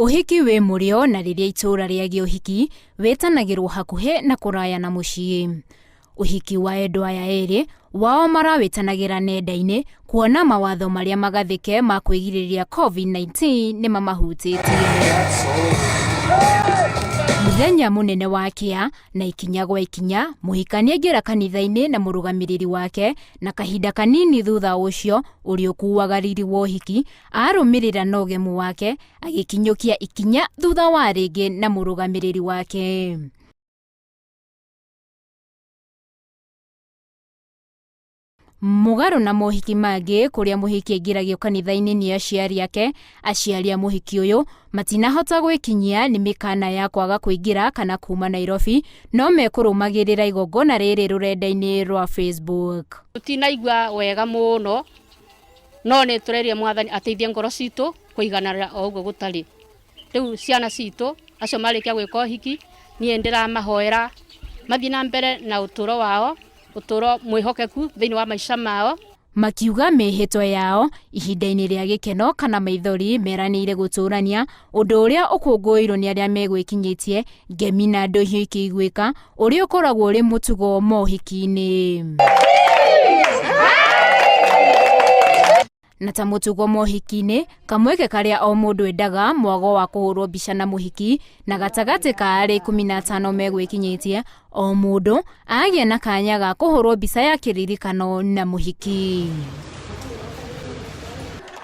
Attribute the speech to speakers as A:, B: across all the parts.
A: Uhiki wi Murio na riria itura riagia uhiki wetanagirwo hakuhe na kuraya na mucii. Uhiki wa endwa aya eri wao marawitanagira nenda-ini kuona mawatho maria magathike ma kwigiriria COVID-19 ni mamahutitie. Muthenya munene wa kia na ikinya gwa ikinya muhikania ngira kanitha-ini na murugamiriri wake na kahinda kanini thutha ucio uriokuwaga riri wa uhiki arumirira na ugemu wake agikinyukia ikinya thutha wa ringi na murugamiriri wake. Mugaru na mohiki mangi kuria muhiki aingiragio kanitha-ini ni aciari ake, aciari a muhiki uyu matinahota gwikinyia ni mikana ya kwaga kuingira kana kuma Nairobi, no mekurumagirira igongona riri rurenda-ini rwa Facebook.
B: Tutinaigua wega muno no ni tureria mwathani ateithie ngoro citu kuiganara o uguo gutari. Riu ciana citu acio marikia gwika uhiki nie ndiramahoera mathie na mbere na uturo wao, uturo mwihokeku thiini wa maisha mao.
A: Makiuga mihitwa yao ihinda-ini ria gikeno kana maithori meranire guturania undu uria ukunguirwo ni aria megwikinyitie ngemi na andu uhiki igwika uria ukoragwo uri mutugo mohiki-ini. Na ta mutugo mohiki-ini kamweke karia o mundu endaga mwago wa kuhurwo mbica na muhiki na gatagati ka ari 15 megwikinyitie o mundu agia na kanya ga kuhurwo mbica ya kiririkano na muhiki.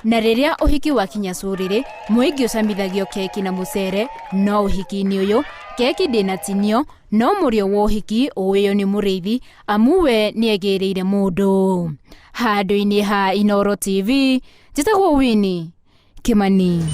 A: Na riria uhiki wakinya curiri muingi ucamithagio keki na mucere, no uhiki-ini uyu keki ndinatinio, no Murio wa uhiki uyo ni muriithi amu we niegiriire mundu. Handu-ini ha Inooro TV, njitagwo Winnie Kimani.